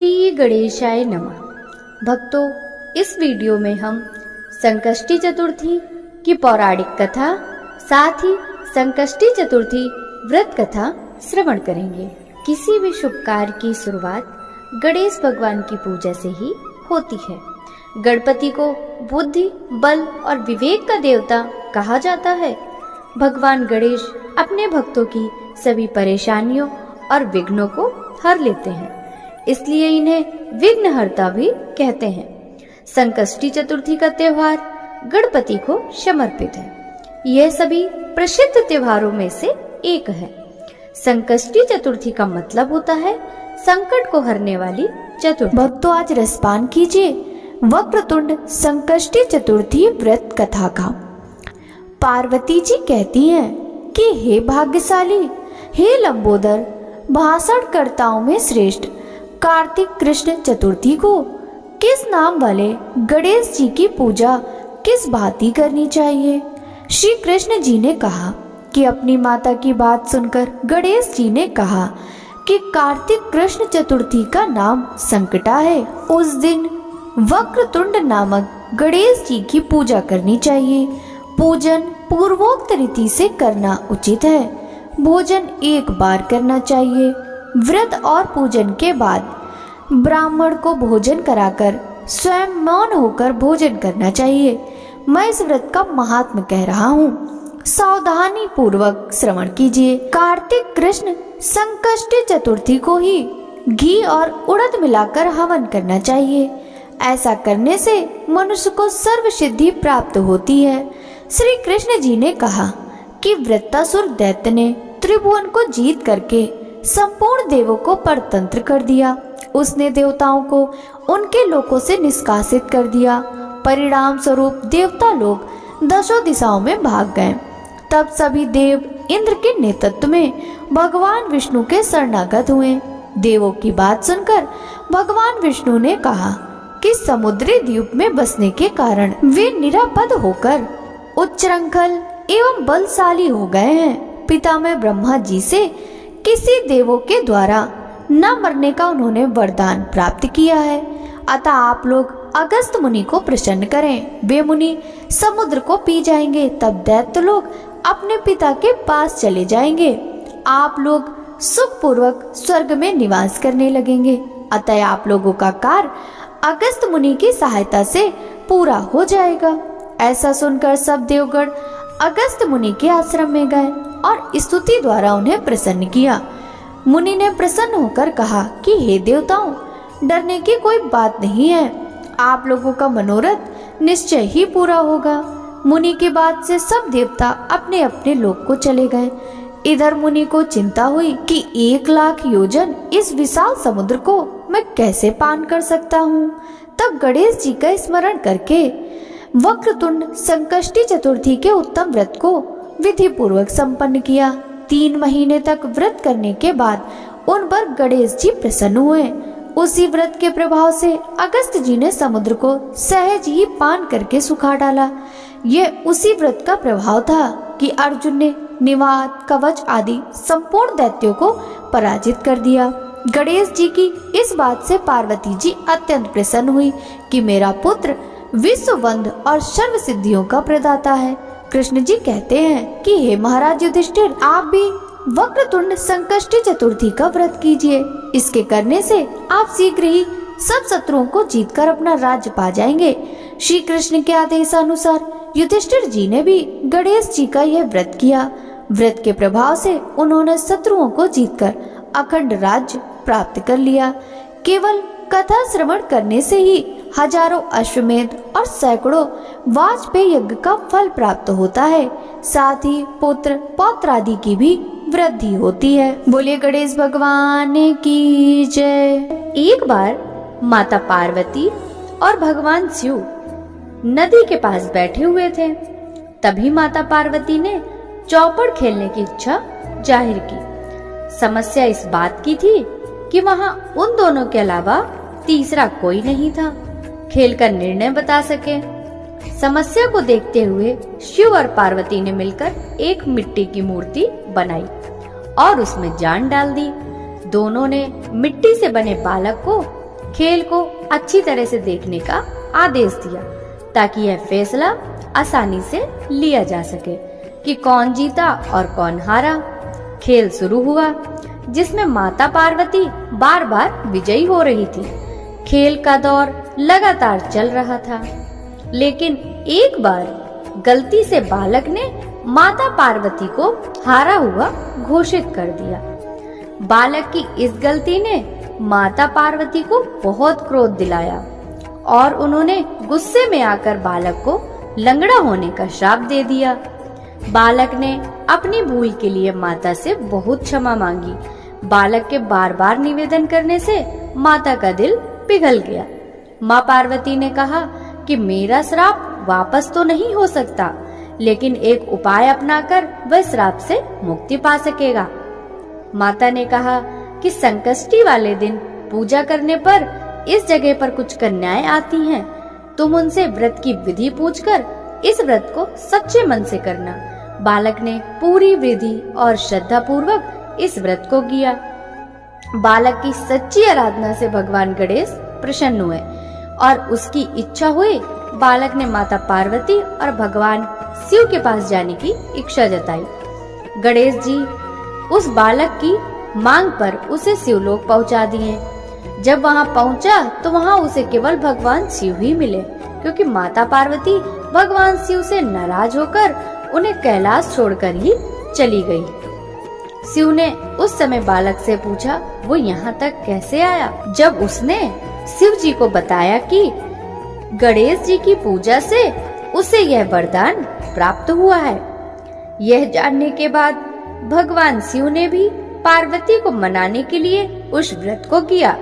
श्री गणेशाय नमः। भक्तों, इस वीडियो में हम संकष्टी चतुर्थी की पौराणिक कथा साथ ही संकष्टी चतुर्थी व्रत कथा श्रवण करेंगे। किसी भी शुभ कार्य की शुरुआत गणेश भगवान की पूजा से ही होती है। गणपति को बुद्धि, बल और विवेक का देवता कहा जाता है। भगवान गणेश अपने भक्तों की सभी परेशानियों और विघ्नों को हर लेते हैं, इसलिए इन्हें विघ्नहर्ता भी कहते हैं। संकष्टी चतुर्थी का त्योहार गणपति को समर्पित है। यह सभी प्रसिद्ध त्योहारों में से एक है। संकष्टी चतुर्थी का मतलब होता है संकट को हरने वाली चतुर्थी। भक्तों, आज रसपान कीजिए वक्रतुंड संकष्टी चतुर्थी व्रत कथा का। पार्वती जी कहती हैं कि हे भाग्यशाली, हे लंबोदर, भाषणकर्ताओं में श्रेष्ठ कार्तिक कृष्ण चतुर्थी को किस नाम वाले गणेश जी की पूजा किस भांति करनी चाहिए। श्री कृष्ण जी ने कहा कि अपनी माता की बात सुनकर गणेश जी ने कहा कि कार्तिक कृष्ण चतुर्थी का नाम संकटा है। उस दिन वक्रतुंड नामक गणेश जी की पूजा करनी चाहिए। पूजन पूर्वोक्त रीति से करना उचित है। भोजन एक बार करना चाहिए। व्रत और पूजन के बाद ब्राह्मण को भोजन कराकर स्वयं मौन होकर भोजन करना चाहिए। मैं इस व्रत का महात्म्य कह रहा हूँ, सावधानी पूर्वक श्रवण कीजिए। कार्तिक कृष्ण संकष्टी चतुर्थी को ही घी और उड़द मिलाकर हवन करना चाहिए। ऐसा करने से मनुष्य को सर्व सिद्धि प्राप्त होती है। श्री कृष्ण जी ने कहा कि वृत्तासुर दैत्य ने त्रिभुवन को जीत करके संपूर्ण देवों को परतंत्र कर दिया। उसने देवताओं को उनके लोकों से निष्कासित कर दिया। परिणाम स्वरूप देवता लोग दशों दिशाओं में भाग गए। तब सभी देव इंद्र के नेतृत्व में भगवान विष्णु के शरणागत हुए। देवों की बात सुनकर भगवान विष्णु ने कहा कि समुद्री द्वीप में बसने के कारण वे निरापद होकर उच्चृंखल एवं बलशाली हो गए हैं। पितामह ब्रह्मा जी से किसी देवों के द्वारा न मरने का उन्होंने वरदान प्राप्त किया है। अतः आप लोग अगस्त मुनि को प्रसन्न करें। वे मुनि समुद्र को पी जाएंगे, तब दैत्य लोग अपने पिता के पास चले जाएंगे। आप लोग सुखपूर्वक स्वर्ग में निवास करने लगेंगे। अतः आप लोगों का कार्य अगस्त मुनि की सहायता से पूरा हो जाएगा। ऐसा सुनकर सब देवगण अगस्त मुनि के आश्रम में गए और स्तुति द्वारा उन्हें प्रसन्न किया। मुनि ने प्रसन्न होकर कहा कि हे देवताओं, डरने की कोई बात नहीं है। आप लोगों का मनोरथ निश्चय ही पूरा होगा। मुनि की बात से सब देवता अपने अपने लोक को चले गए। इधर मुनि को चिंता हुई कि 1,00,000 योजन इस विशाल समुद्र को मैं कैसे पान कर सकता हूँ। तब गणेश जी का स्मरण करके वक्रतुंड संकष्टी चतुर्थी के उत्तम व्रत को विधि पूर्वक संपन्न किया। 3 महीने तक व्रत करने के बाद उन पर गणेश जी प्रसन्न हुए। उसी व्रत के प्रभाव से अगस्त जी ने समुद्र को सहज ही पान करके सुखा डाला। यह उसी व्रत का प्रभाव था कि अर्जुन ने निवात, कवच आदि संपूर्ण दैत्यों को पराजित कर दिया। गणेश जी की इस बात से पार्वती जी अत्यंत प्रसन्न हुई कि मेरा पुत्र विश्ववंद और सर्व सिद्धियों का प्रदाता है। कृष्ण जी कहते हैं कि हे महाराज युधिष्ठिर, आप भी वक्रतुंड संकष्टी चतुर्थी का व्रत कीजिए। इसके करने से आप शीघ्र ही सब शत्रुओं को जीतकर अपना राज्य पा जाएंगे। श्री कृष्ण के आदेशानुसार युधिष्ठिर जी ने भी गणेश जी का यह व्रत किया। व्रत के प्रभाव से उन्होंने शत्रुओं को जीतकर अखंड राज्य प्राप्त कर लिया। केवल कथा श्रवण करने से ही हजारों अश्वमेध और सैकड़ों वाजपेय यज्ञ का फल प्राप्त होता है। साथ ही पुत्र पौत्र आदि की भी वृद्धि होती है। बोलिए गणेश भगवान की जय। एक बार माता पार्वती और भगवान शिव नदी के पास बैठे हुए थे। तभी माता पार्वती ने चौपड़ खेलने की इच्छा जाहिर की। समस्या इस बात की थी कि वहां उन दोनों के अलावा तीसरा कोई नहीं था खेल का निर्णय बता सके। समस्या को देखते हुए शिव और पार्वती ने मिलकर एक मिट्टी की मूर्ति बनाई और उसमें जान डाल दी। दोनों ने मिट्टी से बने बालक को खेल को अच्छी तरह से देखने का आदेश दिया ताकि यह फैसला आसानी से लिया जा सके कि कौन जीता और कौन हारा। खेल शुरू हुआ जिसमें माता पार्वती बार बार विजयी हो रही थी। खेल का दौर लगातार चल रहा था, लेकिन एक बार गलती से बालक ने माता पार्वती को हारा हुआ घोषित कर दिया। बालक की इस गलती ने माता पार्वती को बहुत क्रोध दिलाया और उन्होंने गुस्से में आकर बालक को लंगड़ा होने का श्राप दे दिया। बालक ने अपनी भूल के लिए माता से बहुत क्षमा मांगी। बालक के बार बार निवेदन करने से माता का दिल पिघल गया। माँ पार्वती ने कहा कि मेरा श्राप वापस तो नहीं हो सकता, लेकिन एक उपाय अपनाकर वह श्राप से मुक्ति पा सकेगा। माता ने कहा कि संकष्टी वाले दिन पूजा करने पर इस जगह पर कुछ कन्याएं आती हैं। तुम उनसे व्रत की विधि पूछकर इस व्रत को सच्चे मन से करना। बालक ने पूरी विधि और श्रद्धा पूर्वक इस व्रत को किया। बालक की सच्ची आराधना से भगवान गणेश प्रसन्न हुए और उसकी इच्छा हुई। बालक ने माता पार्वती और भगवान शिव के पास जाने की इच्छा जताई। गणेश जी उस बालक की मांग पर उसे शिवलोक पहुंचा दिए। जब वहां पहुंचा तो वहां उसे केवल भगवान शिव ही मिले, क्योंकि माता पार्वती भगवान शिव से नाराज होकर उन्हें कैलाश छोड़कर ही चली गई। शिव ने उस समय बालक से पूछा वो यहाँ तक कैसे आया। जब उसने शिव जी को बताया कि गणेश जी की पूजा से उसे यह वरदान प्राप्त हुआ है। यह जानने के बाद भगवान शिव ने भी पार्वती को मनाने के लिए उस व्रत को किया,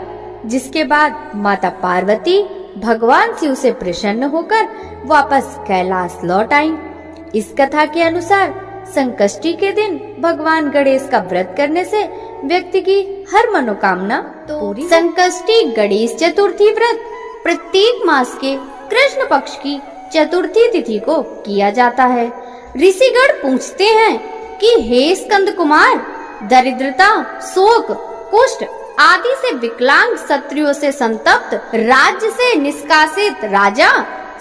जिसके बाद माता पार्वती भगवान शिव से प्रसन्न होकर वापस कैलाश लौट आई। इस कथा के अनुसार संकष्टी के दिन भगवान गणेश का व्रत करने से व्यक्ति की हर मनोकामना पूरी। संकष्टी गणेश चतुर्थी व्रत प्रत्येक मास के कृष्ण पक्ष की चतुर्थी तिथि को किया जाता है। ऋषिगण पूछते हैं कि हे स्कंद कुमार, दरिद्रता, शोक, कुष्ठ आदि से विकलांग, शत्रुओं से संतप्त, राज्य से निष्कासित राजा,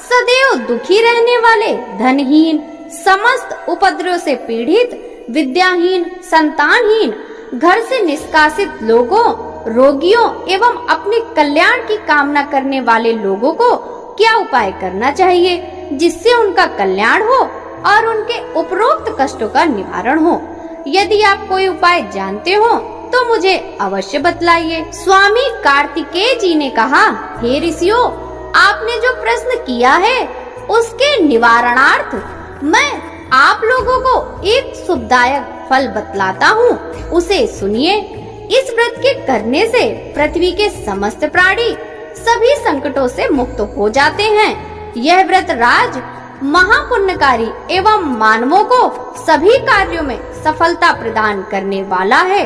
सदैव दुखी रहने वाले, धनहीन, समस्त उपद्रव से पीड़ित, विद्याहीन, संतानहीन, घर से निष्कासित लोगों, रोगियों एवं अपने कल्याण की कामना करने वाले लोगों को क्या उपाय करना चाहिए जिससे उनका कल्याण हो और उनके उपरोक्त कष्टों का निवारण हो। यदि आप कोई उपाय जानते हो तो मुझे अवश्य बतलाइए। स्वामी कार्तिकेय जी ने कहा, हे ऋषियों, आपने जो प्रश्न किया है उसके निवारणार्थ मैं आप लोगों को एक शुभदायक फल बतलाता हूँ, उसे सुनिए। इस व्रत के करने से पृथ्वी के समस्त प्राणी सभी संकटों से मुक्त हो जाते हैं। यह व्रत राज महापुण्यकारी एवं मानवों को सभी कार्यों में सफलता प्रदान करने वाला है।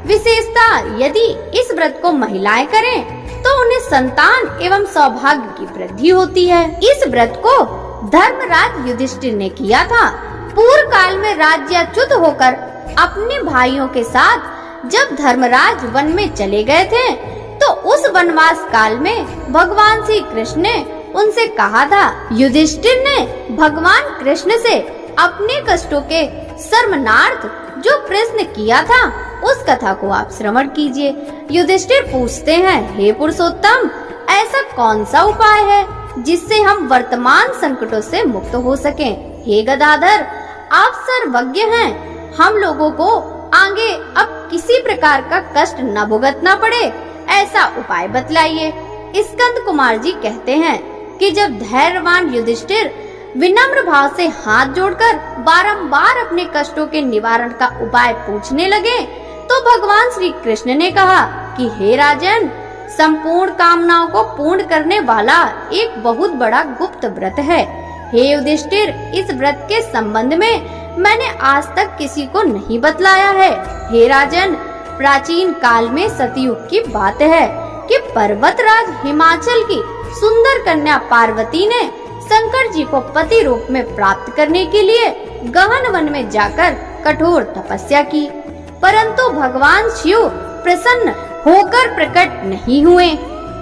विशेषता यदि इस व्रत को महिलाएं करें तो उन्हें संतान एवं सौभाग्य की वृद्धि होती है। इस व्रत को धर्मराज युधिष्ठिर ने किया था। पूर्व काल में राज्याच्युत होकर अपने भाइयों के साथ जब धर्मराज वन में चले गए थे तो उस वनवास काल में भगवान श्री कृष्ण ने उनसे कहा था। युधिष्ठिर ने भगवान कृष्ण से अपने कष्टों के शमनार्थ जो प्रश्न किया था उस कथा को आप श्रवण कीजिए। युधिष्ठिर पूछते हैं, हे पुरुषोत्तम, ऐसा कौन सा उपाय है जिससे हम वर्तमान संकटों से मुक्त हो सकें? हे गदाधर, आप सर्वज्ञ हैं, हम लोगों को आगे अब किसी प्रकार का कष्ट न भुगतना पड़े, ऐसा उपाय बतलाइए। स्कंद कुमार जी कहते हैं कि जब धैर्यवान युधिष्ठिर विनम्र भाव से हाथ जोड़कर बारंबार अपने कष्टों के निवारण का उपाय पूछने लगे तो भगवान श्री कृष्ण ने कहा कि हे राजन, संपूर्ण कामनाओं को पूर्ण करने वाला एक बहुत बड़ा गुप्त व्रत है। हे युधिष्ठिर, इस व्रत के संबंध में मैंने आज तक किसी को नहीं बतलाया है। हे राजन, प्राचीन काल में सतयुग की बात है कि पर्वतराज हिमाचल की सुंदर कन्या पार्वती ने शंकर जी को पति रूप में प्राप्त करने के लिए गहन वन में जाकर कठोर तपस्या की, परंतु भगवान शिव प्रसन्न होकर प्रकट नहीं हुए।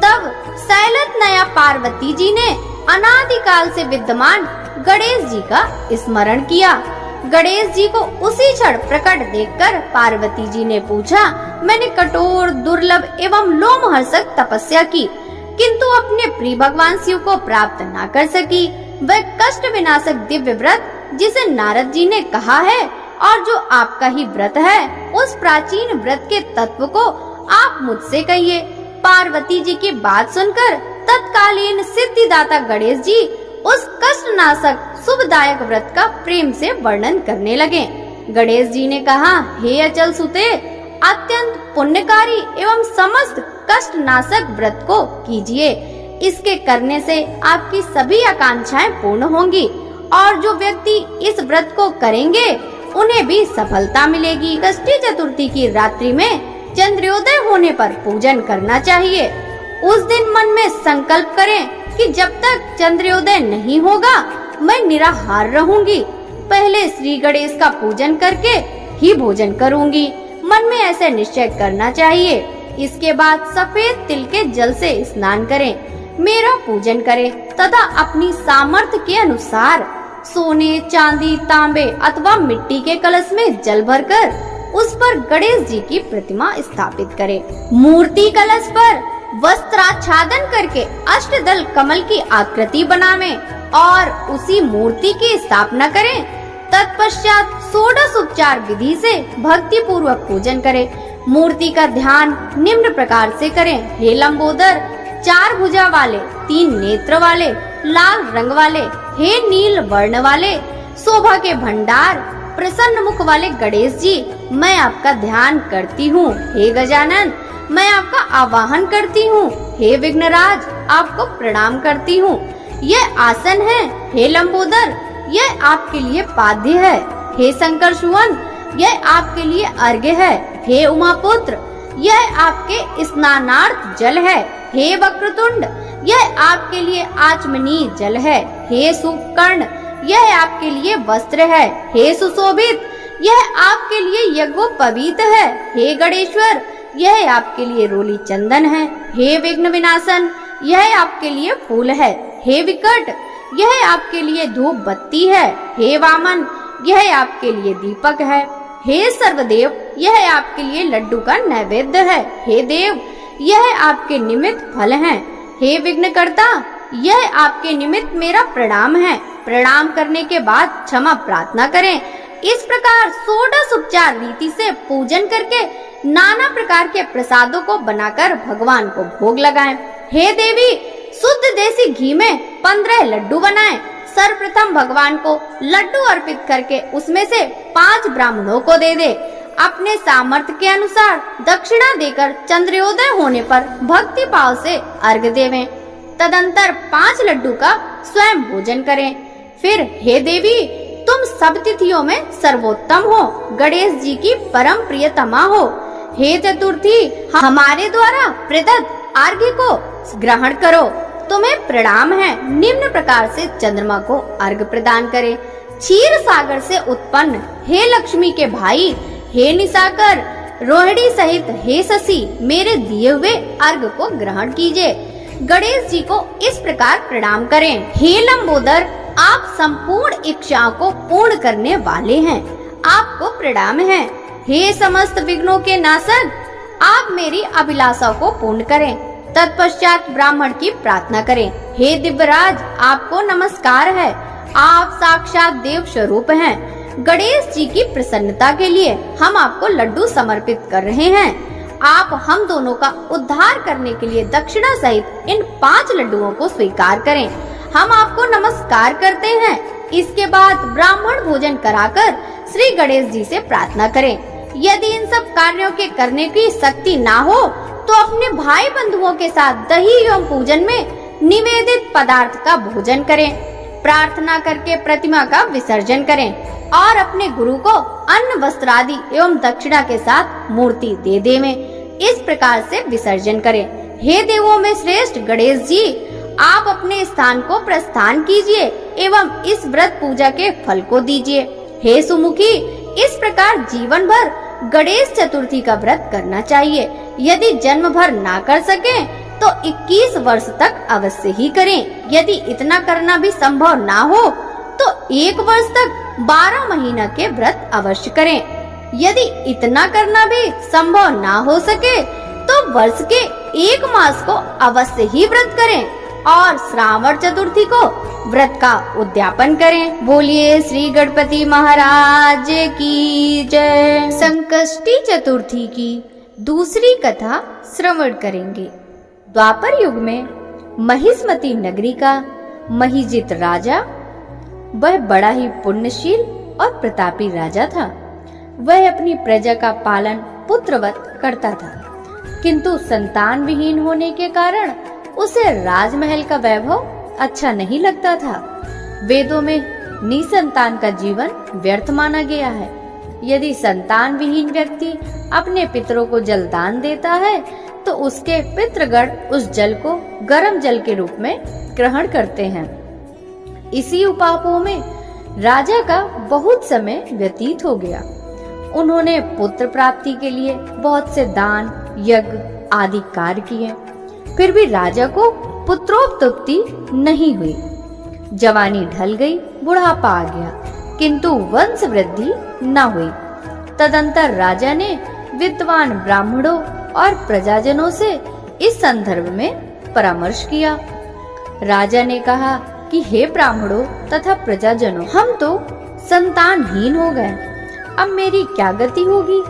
तब शैलतनया पार्वती जी ने अनादिकाल से विद्यमान गणेश जी का स्मरण किया। गणेश जी को उसी क्षण प्रकट देखकर पार्वती जी ने पूछा, मैंने कठोर, दुर्लभ एवं लोमहर्षक तपस्या की, किंतु अपने प्रिय भगवान शिव को प्राप्त न कर सकी। वह कष्ट विनाशक दिव्य व्रत जिसे नारद जी ने कहा है और जो आपका ही व्रत है, उस प्राचीन व्रत के तत्व को आप मुझसे कहिए। पार्वती जी की बात सुनकर तत्कालीन सिद्धिदाता गणेश जी उस कष्टनाशक शुभदायक व्रत का प्रेम से वर्णन करने लगे। गणेश जी ने कहा, हे अचल सुते, अत्यंत पुण्यकारी एवं समस्त कष्टनाशक व्रत को कीजिए। इसके करने से आपकी सभी आकांक्षाएं पूर्ण होंगी और जो व्यक्ति इस व्रत को करेंगे उन्हें भी सफलता मिलेगी। षष्ठी चतुर्थी की रात्रि में चंद्रोदय होने पर पूजन करना चाहिए। उस दिन मन में संकल्प करें कि जब तक चंद्रोदय नहीं होगा मैं निराहार रहूंगी। पहले श्री गणेश का पूजन करके ही भोजन करूंगी। मन में ऐसे निश्चय करना चाहिए। इसके बाद सफेद तिल के जल से स्नान करें, मेरा पूजन करें तथा अपनी सामर्थ्य के अनुसार सोने, चांदी, तांबे अथवा मिट्टी के कलश में जल भरकर उस पर गणेश जी की प्रतिमा स्थापित करें। मूर्ति कलश पर वस्त्राच्छादन करके अष्टदल कमल की आकृति बनावें और उसी मूर्ति की स्थापना करें। तत्पश्चात षोडश उपचार विधि से भक्ति पूर्वक पूजन करें। मूर्ति का ध्यान निम्न प्रकार से करें, हे लंबोदर, 4 भुजा वाले, 3 नेत्र वाले, लाल रंग वाले, हे नील वर्ण वाले, शोभा के भंडार, प्रसन्न मुख वाले गणेश जी, मैं आपका ध्यान करती हूँ। हे गजानन, मैं आपका आवाहन करती हूँ। हे विघ्नराज, आपको प्रणाम करती हूँ। यह आसन है। हे लंबोदर, यह आपके लिए पाद्य है। हे शंकर सुवन, यह आपके लिए अर्घ्य है। हे उमापुत्र, यह आपके स्नानार्थ जल है। हे वक्रतुंड, यह आपके लिए आचमनीय जल है। हे सुकर्ण, यह आपके लिए वस्त्र है। हे सुशोभित, यह आपके लिए यज्ञोपवीत है। हे गणेश्वर, यह आपके लिए रोली चंदन है। हे विघ्न विनाशन, यह आपके लिए फूल है। हे विकट, यह आपके लिए धूप बत्ती है। हे वामन, यह आपके लिए दीपक है। हे सर्वदेव, यह आपके लिए लड्डू का नैवेद्य है। हे देव, यह आपके निमित्त फल हैं। हे विघ्नकर्ता, यह आपके निमित्त मेरा प्रणाम है। प्रणाम करने के बाद क्षमा प्रार्थना करें। इस प्रकार 16 उपचार रीति से पूजन करके नाना प्रकार के प्रसादों को बनाकर भगवान को भोग लगाएं। हे देवी, शुद्ध देसी घी में 15 लड्डू बनाएं। सर्वप्रथम भगवान को लड्डू अर्पित करके उसमें से 5 ब्राह्मणों को दे दे। अपने सामर्थ्य के अनुसार दक्षिणा देकर चंद्रोदय होने पर भक्ति भाव से अर्घ देवें। तदंतर 5 लड्डू का स्वयं भोजन करें। फिर हे देवी, तुम सब तिथियों में सर्वोत्तम हो, गणेश जी की परम प्रियतमा हो। हे चतुर्थी, हमारे द्वारा प्रदत्त अर्घ्य को ग्रहण करो। तुम्हें प्रणाम है। निम्न प्रकार से चंद्रमा को अर्घ्य प्रदान करें। क्षीर सागर से उत्पन्न हे लक्ष्मी के भाई, हे निशाकर, रोहिणी सहित हे शशि, मेरे दिए हुए अर्घ्य को ग्रहण कीजिए। गणेश जी को इस प्रकार प्रणाम करें। हे लंबोदर, आप संपूर्ण इच्छाओं को पूर्ण करने वाले हैं, आपको प्रणाम है। हे समस्त विघ्नों के नाशक, आप मेरी अभिलाषा को पूर्ण करें। तत्पश्चात ब्राह्मण की प्रार्थना करें। हे दिव्यराज, आपको नमस्कार है। आप साक्षात देव स्वरूप हैं। गणेश जी की प्रसन्नता के लिए हम आपको लड्डू समर्पित कर रहे हैं। आप हम दोनों का उद्धार करने के लिए दक्षिणा सहित इन 5 लड्डुओं को स्वीकार करें। हम आपको नमस्कार करते हैं। इसके बाद ब्राह्मण भोजन कराकर श्री गणेश जी से प्रार्थना करें। यदि इन सब कार्यों के करने की शक्ति ना हो तो अपने भाई बंधुओं के साथ दही एवं पूजन में निवेदित पदार्थ का भोजन करें। प्रार्थना करके प्रतिमा का विसर्जन करें और अपने गुरु को अन्न, वस्त्र आदि एवं दक्षिणा के साथ मूर्ति दे देवें। इस प्रकार से विसर्जन करें। हे देवों में श्रेष्ठ गणेश जी, आप अपने स्थान को प्रस्थान कीजिए एवं इस व्रत पूजा के फल को दीजिए। हे सुमुखी, इस प्रकार जीवन भर गणेश चतुर्थी का व्रत करना चाहिए। यदि जन्म भर ना कर सके तो 21 वर्ष तक अवश्य ही करें। यदि इतना करना भी संभव ना हो तो 1 वर्ष तक 12 महीना के व्रत अवश्य करें। यदि इतना करना भी संभव ना हो सके तो वर्ष के 1 मास को अवश्य ही व्रत करें और श्रावण चतुर्थी को व्रत का उद्यापन करें। बोलिए श्री गणपति महाराज की जय। संकष्टी चतुर्थी की दूसरी कथा श्रवण करेंगे। द्वापर युग में महिष्मती नगरी का महिजित राजा, वह बड़ा ही पुण्यशील और प्रतापी राजा था। वह अपनी प्रजा का पालन पुत्रवत करता था, किंतु संतान विहीन होने के कारण उसे राजमहल का वैभव अच्छा नहीं लगता था। वेदों में निसंतान का जीवन व्यर्थ माना गया है। यदि संतान विहीन व्यक्ति अपने पितरों को जल दान देता है तो उसके पितृगण उस जल को गर्म जल के रूप में ग्रहण करते हैं। इसी उपापों में राजा का बहुत समय व्यतीत हो गया। उन्होंने पुत्र प्राप्ति के लिए बहुत से दान, यज्ञ आदि कार्य किए, फिर भी राजा को पुत्रोत्पत्ति नहीं हुई। जवानी ढल गई, बुढ़ापा आ गया, किंतु वंश वृद्धि न हुई। तदंतर राजा ने विद्वान ब्राह्मणों और प्रजाजनों से इस संदर्भ में परामर्श किया। राजा ने कहा कि हे ब्राह्मणों तथा प्रजाजनों, हम तो संतानहीन हो गए, अब मेरी क्या गति होगी?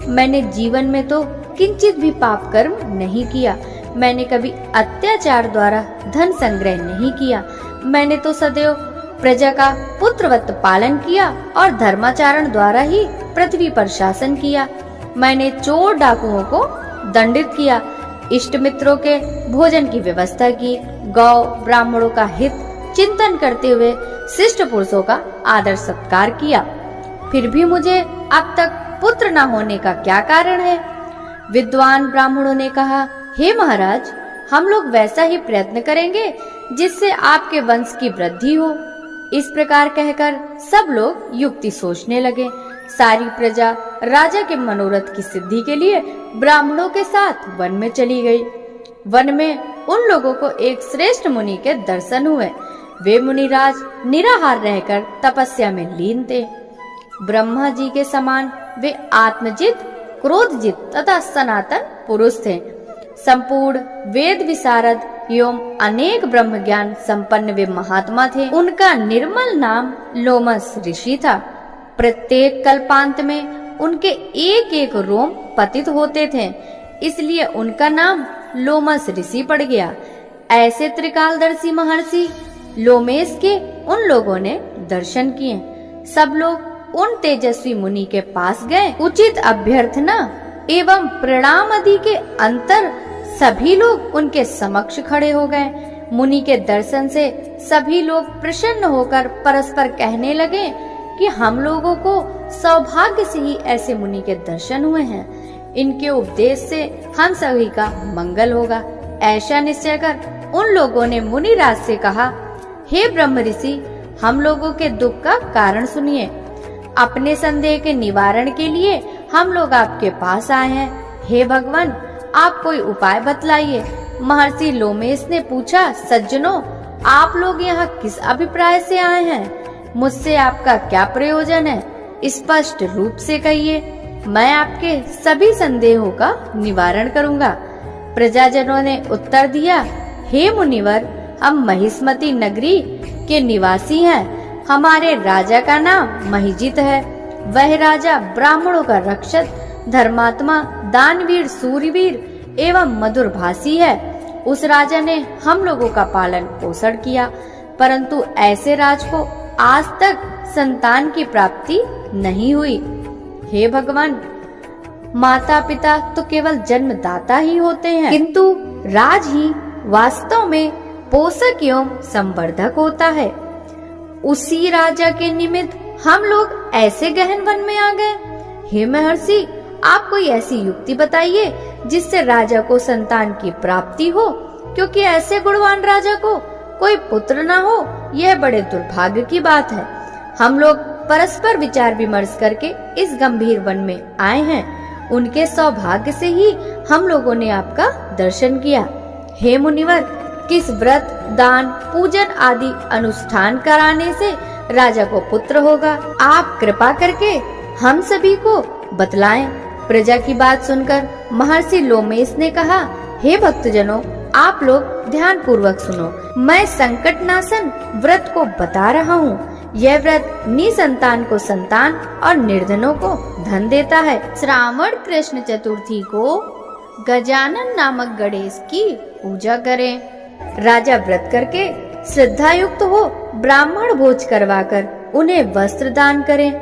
मैंने जीवन में तो किंचित भी पाप कर्म नहीं किया। मैंने कभी अत्याचार द्वारा धन संग्रह नहीं किया। मैंने तो सदैव प्रजा का पुत्रवत पालन किया और धर्माचरण द्वारा ही पृथ्वी पर शासन किया। मैंने चोर डाकुओं को दंडित किया, इष्ट मित्रों के भोजन की व्यवस्था की, गौ ब्राह्मणों का हित चिंतन करते हुए शिष्ट पुरुषों का आदर सत्कार किया। फिर भी मुझे अब तक पुत्र न होने का क्या कारण है? विद्वान ब्राह्मणों ने कहा, हे महाराज, हम लोग वैसा ही प्रयत्न करेंगे जिससे आपके वंश की वृद्धि हो। इस प्रकार कहकर सब लोग युक्ति सोचने लगे। सारी प्रजा राजा के मनोरथ की सिद्धि के लिए ब्राह्मणों के साथ वन में चली गई। वन में उन लोगों को एक श्रेष्ठ मुनि के दर्शन हुए। वे मुनिराज निराहार रहकर तपस्या में लीन थे। ब्रह्मा जी के समान वे आत्मजित, क्रोधजित तथा सनातन पुरुष थे। संपूर्ण वेद विशारद एवं अनेक ब्रह्म ज्ञान संपन्न वे महात्मा थे। उनका निर्मल नाम लोमस ऋषि था। प्रत्येक कल्पांत में उनके एक एक रोम पतित होते थे, इसलिए उनका नाम लोमस ऋषि पड़ गया। ऐसे त्रिकालदर्शी महर्षि लोमेश के उन लोगों ने दर्शन किए। सब लोग उन तेजस्वी मुनि के पास गए। उचित अभ्यर्थना एवं प्रणाम आदि के अंतर सभी लोग उनके समक्ष खड़े हो गए। मुनि के दर्शन से सभी लोग प्रसन्न होकर परस्पर कहने लगे कि हम लोगों को सौभाग्य से ही ऐसे मुनि के दर्शन हुए हैं। इनके उपदेश से हम सभी का मंगल होगा। ऐसा निश्चय कर उन लोगों ने मुनिराज से कहा, हे ब्रह्म ऋषि, हम लोगों के दुख का कारण सुनिए। अपने संदेह के निवारण के लिए हम लोग आपके पास आए हैं। हे भगवान, आप कोई उपाय बतलाइए। महर्षि लोमेश ने पूछा, सज्जनों, आप लोग यहाँ किस अभिप्राय से आए हैं? मुझसे आपका क्या प्रयोजन है? स्पष्ट रूप से कहिए, मैं आपके सभी संदेहों का निवारण करूंगा। प्रजाजनों ने उत्तर दिया, हे मुनिवर, हम महिष्मती नगरी के निवासी हैं। हमारे राजा का नाम महिजित है। वह राजा ब्राह्मणों का रक्षक, धर्मात्मा, दानवीर, सूरवीर एवं मधुर भाषी है। उस राजा ने हम लोगों का पालन पोषण किया, परंतु ऐसे राज को आज तक संतान की प्राप्ति नहीं हुई। हे भगवान, माता पिता तो केवल जन्मदाता ही होते हैं, किंतु राज ही वास्तव में पोषक एवं संवर्धक होता है। उसी राजा के निमित्त हम लोग ऐसे गहन वन में आ गए। हे महर्षि, आप कोई ऐसी युक्ति बताइए जिससे राजा को संतान की प्राप्ति हो, क्योंकि ऐसे गुणवान राजा को कोई पुत्र ना हो, यह बड़े दुर्भाग्य की बात है। हम लोग परस्पर विचार विमर्श करके इस गंभीर वन में आए हैं। उनके सौभाग्य से ही हम लोगों ने आपका दर्शन किया। हे मुनिवर, किस व्रत, दान, पूजन आदि अनुष्ठान कराने से राजा को पुत्र होगा? आप कृपा करके हम सभी को बतलाएं। प्रजा की बात सुनकर महर्षि लोमेश ने कहा, हे भक्तजनों, आप लोग ध्यान पूर्वक सुनो। मैं संकट नाशन व्रत को बता रहा हूँ। यह व्रत निसंतान को संतान और निर्धनों को धन देता है। श्रावण कृष्ण चतुर्थी को गजानन नामक गणेश की पूजा करें। राजा व्रत करके श्रद्धा युक्त हो ब्राह्मण भोज करवाकर उन्हें वस्त्र दान करें।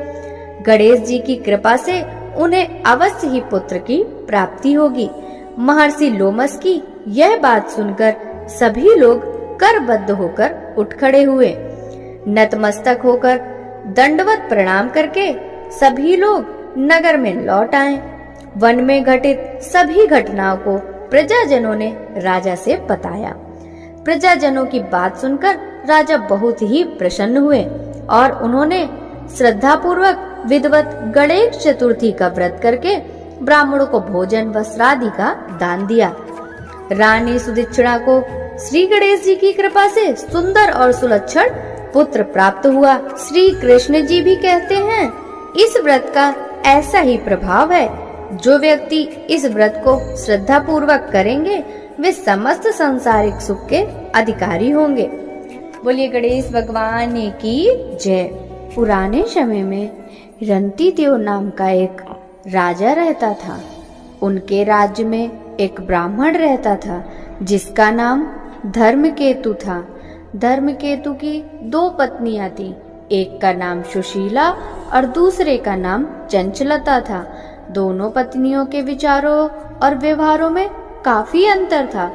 गणेश जी की कृपा से उन्हें अवश्य ही पुत्र की प्राप्ति होगी। महर्षि लोमस की यह बात सुनकर सभी लोग करबद्ध होकर उठ खड़े हुए। नतमस्तक होकर दंडवत प्रणाम करके सभी लोग नगर में लौट आए। वन में घटित सभी घटनाओं को प्रजाजनों ने राजा से बताया। प्रजाजनों की बात सुनकर राजा बहुत ही प्रसन्न हुए और उन्होंने श्रद्धा पूर्वक विधिवत गणेश चतुर्थी का व्रत करके ब्राह्मणों को भोजन वस्त्रादि का दान दिया। रानी सुदक्षिणा को श्री गणेश जी की कृपा से सुंदर और सुलक्षण पुत्र प्राप्त हुआ। श्री कृष्ण जी भी कहते हैं, इस व्रत का ऐसा ही प्रभाव है। जो व्यक्ति इस व्रत को श्रद्धा पूर्वक करेंगे वे समस्त सांसारिक सुख के अधिकारी होंगे। बोलिए गणेश भगवान की जय। पुराने समय में रंतिदेव नाम का एक राजा रहता था। उनके राज्य में एक ब्राह्मण रहता था जिसका नाम धर्मकेतु था। धर्मकेतु की 2 पत्नियां थीं। एक का नाम सुशीला और दूसरे का नाम चंचलता था। दोनों पत्नियों के विचारों और व्यवहारों में काफी अंतर था।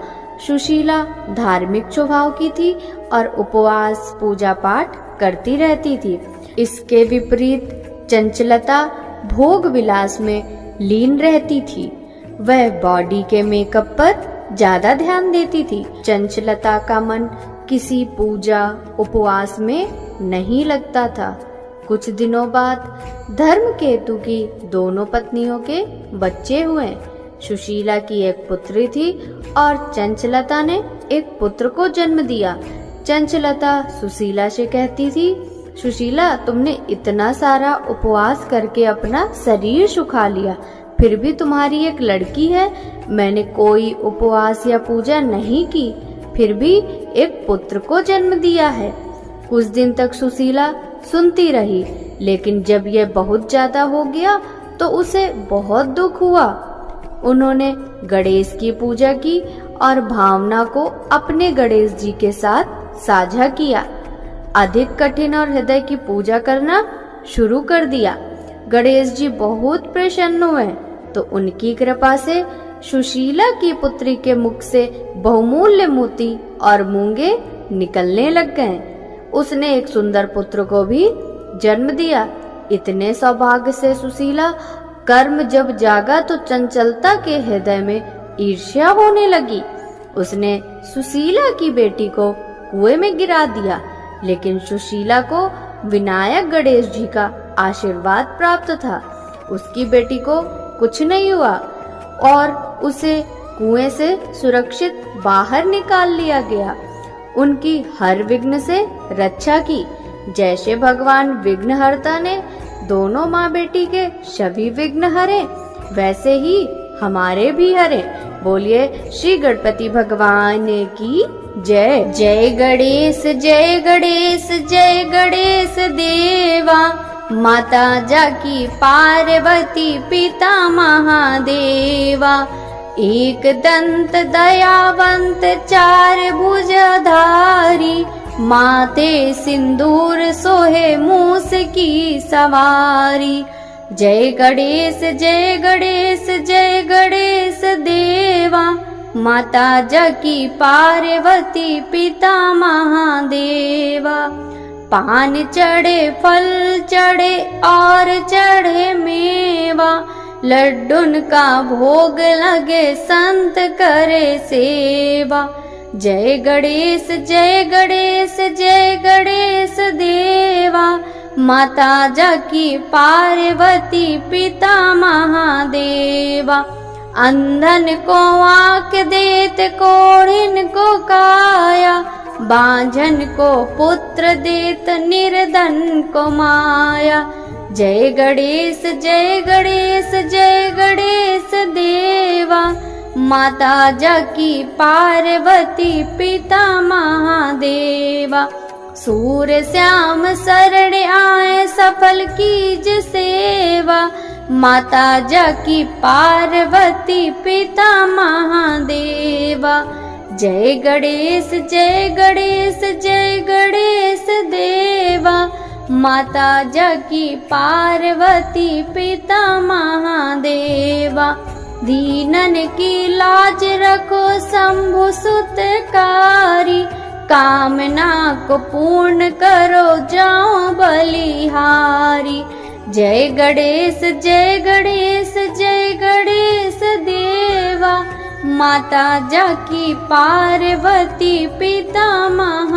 सुशीला धार्मिक स्वभाव की थी और उपवास पूजा पाठ करती रहती थी। इसके विपरीत चंचलता भोग विलास में लीन रहती थी। वह बॉडी के मेकअप पर ज्यादा ध्यान देती थी। चंचलता का मन किसी पूजा उपवास में नहीं लगता था। कुछ दिनों बाद धर्मकेतु की दोनों पत्नियों के बच्चे हुए। सुशीला की एक पुत्री थी और चंचलता ने एक पुत्र को जन्म दिया। चंचलता सुशीला से कहती थी, सुशीला, तुमने इतना सारा उपवास करके अपना शरीर सुखा लिया, फिर भी तुम्हारी एक लड़की है। मैंने कोई उपवास या पूजा नहीं की, फिर भी एक पुत्र को जन्म दिया है। कुछ दिन तक सुशीला सुनती रही, लेकिन जब यह बहुत ज्यादा हो गया तो उसे बहुत दुख हुआ। उन्होंने गणेश की पूजा की और भावना को अपने गणेश जी के साथ साझा किया। अधिक कठिन और हृदय की पूजा करना शुरू कर दिया। गणेश जी बहुत प्रसन्न हुए तो उनकी कृपा से सुशीला की पुत्री के मुख से बहुमूल्य मोती और मूंगे निकलने लग गए। उसने एक सुंदर पुत्र को भी जन्म दिया। इतने सौभाग्य से सुशीला कर्म जब जागा तो चंचलता के हृदय में ईर्ष्या होने लगी। उसने सुशीला की बेटी को कुएं में गिरा दिया, लेकिन सुशीला को विनायक गणेश जी का आशीर्वाद प्राप्त था। उसकी बेटी को कुछ नहीं हुआ और उसे कुएं से सुरक्षित बाहर निकाल लिया गया। उनकी हर विघ्न से रक्षा की। जैसे भगवान विघ्नहर्ता ने दोनों माँ बेटी के सभी विघ्न हरे, वैसे ही हमारे भी हरे। बोलिए श्री गणपति भगवान की जय। जय गणेश जय गणेश जय गणेश देवा। माता जाकी पार्वती पिता महादेवा। एक दंत दयावंत चार भुजधारी। माथे सिंदूर सोहे मूस की सवारी। जय गणेश जय गणेश जय गणेश देवा। माता जाकी पार्वती पिता महादेवा। पान चढ़े फल चढ़े और चढ़े मेवा। लड्डून का भोग लगे संत करे सेवा। जय गणेश जय गणेश जय गणेश देवा। माता जाकी पार्वती पिता महादेवा। अंधन को आँख देत कोढ़िन को काया, बांझन को पुत्र देत निर्धन को माया। जय गणेश जय गणेश जय गणेश देवा, माता जकी पार्वती पिता महादेवा। सूर्य श्याम शरण आए सफल कीज सेवा, माता जकी पार्वती पिता महादेवा। जय गणेश जय गणेश जय गणेश देवा, माता जकी पार्वती पिता महादेवा। दीनन की लाज रखो शंभु सुतकारी, कामना को पूर्ण करो जाओ बलिहारी। जय गणेश जय गणेश जय गणेश देवा, माता जकी पार्वती पिता महा